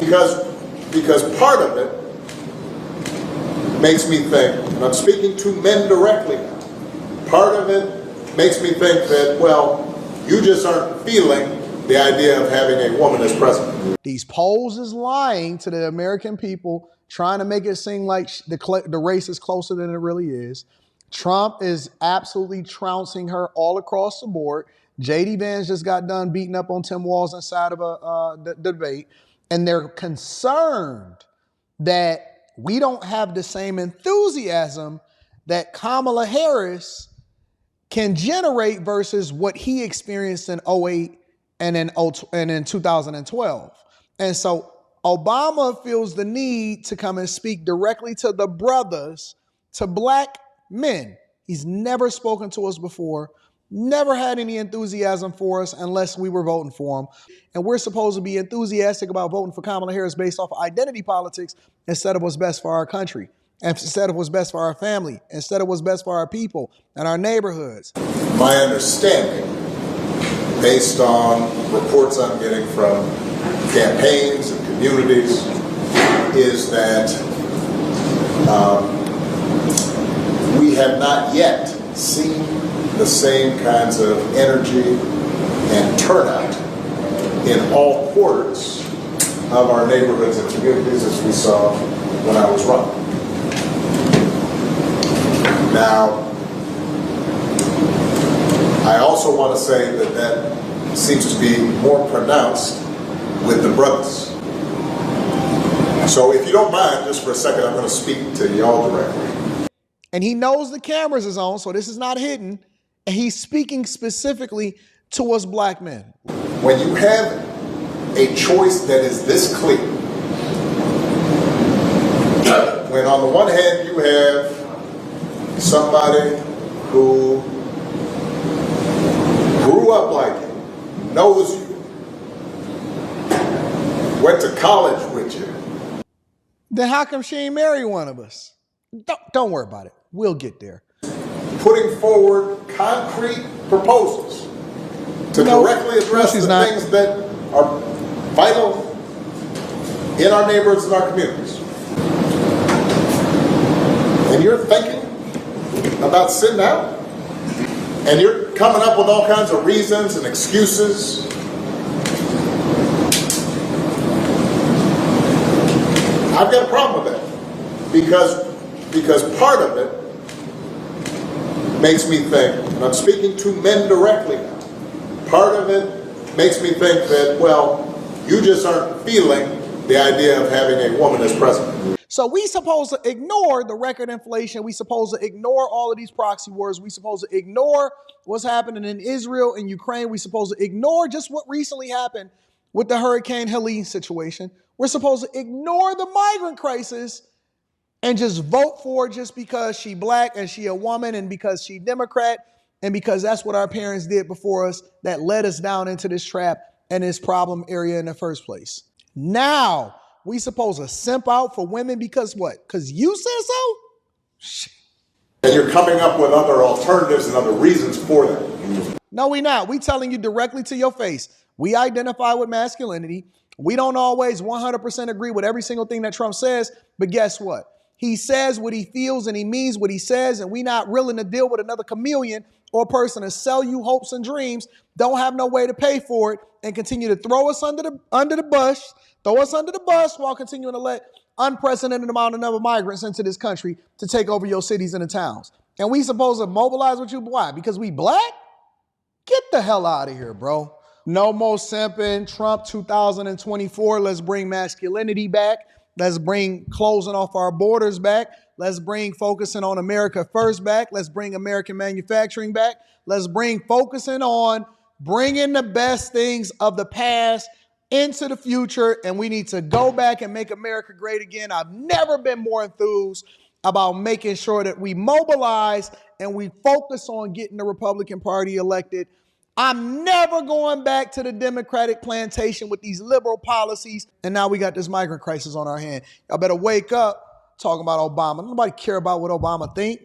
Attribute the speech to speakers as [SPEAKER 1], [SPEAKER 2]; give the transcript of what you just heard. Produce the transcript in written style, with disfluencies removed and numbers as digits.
[SPEAKER 1] Because part of it makes me think, and I'm speaking to men directly now, part of it makes me think that, well, you just aren't feeling the idea of having a woman as president.
[SPEAKER 2] These polls is lying to the American people, trying to make it seem like the race is closer than it really is. Trump is absolutely trouncing her all across the board. J.D. Vance just got done beating up on Tim Walz inside of a debate. And they're concerned that we don't have the same enthusiasm that Kamala Harris can generate versus what he experienced in 2008 and in 2012. And so Obama feels the need to come and speak directly to the brothers, to black men. He's never spoken to us before, never had any enthusiasm for us unless we were voting for him. And we're supposed to be enthusiastic about voting for Kamala Harris based off of identity politics instead of what's best for our country, instead of what's best for our family, instead of what's best for our people and our neighborhoods.
[SPEAKER 1] My understanding, based on reports I'm getting from campaigns and communities, is that we have not yet seen the same kinds of energy and turnout in all quarters of our neighborhoods and communities as we saw when I was running. Now, I also want to say that that seems to be more pronounced with the brothers. So if you don't mind, just for a second, I'm going to speak to y'all directly.
[SPEAKER 2] And he knows the cameras is on, so this is not hidden. And he's speaking specifically to us black men.
[SPEAKER 1] When you have a choice that is this clear, when on the one hand you have somebody who grew up like you, knows you, went to college with you,
[SPEAKER 2] then how come she ain't marry one of us? Don't worry about it. We'll get there.
[SPEAKER 1] Putting forward concrete proposals to directly address the things that are vital in our neighborhoods and our communities. And you're thinking about sitting down, and you're coming up with all kinds of reasons and excuses. I've got a problem with that because part of it makes me think, and I'm speaking to men directly now, part of it makes me think that, well, you just aren't feeling the idea of having a woman as president.
[SPEAKER 2] So we supposed to ignore the record inflation. We supposed to ignore all of these proxy wars. We supposed to ignore what's happening in Israel and Ukraine. We supposed to ignore just what recently happened with the Hurricane Helene situation. We're supposed to ignore the migrant crisis and just vote for her just because she black and she a woman and because she Democrat and because that's what our parents did before us that led us down into this trap and this problem area in the first place. Now we supposed to simp out for women because what? Because you said so?
[SPEAKER 1] And you're coming up with other alternatives and other reasons for that.
[SPEAKER 2] No, we not. We telling you directly to your face. We identify with masculinity. We don't always 100% agree with every single thing that Trump says, but guess what? He says what he feels and he means what he says, and we not willing to deal with another chameleon or a person to sell you hopes and dreams, don't have no way to pay for it, and continue to throw us under the bus while continuing to let unprecedented amount of number of migrants into this country to take over your cities and the towns. And we supposed to mobilize with you. Why? Because we black? Get the hell out of here, bro. No more simping. Trump 2024. Let's bring masculinity back. Let's bring closing off our borders back. Let's bring focusing on America first back. Let's bring American manufacturing back. Let's bring focusing on bringing the best things of the past into the future. And we need to go back and make America great again. I've never been more enthused about making sure that we mobilize and we focus on getting the Republican Party elected. I'm never going back to the Democratic plantation with these liberal policies. And now we got this migrant crisis on our hand. Y'all better wake up talking about Obama. Nobody care about what Obama think.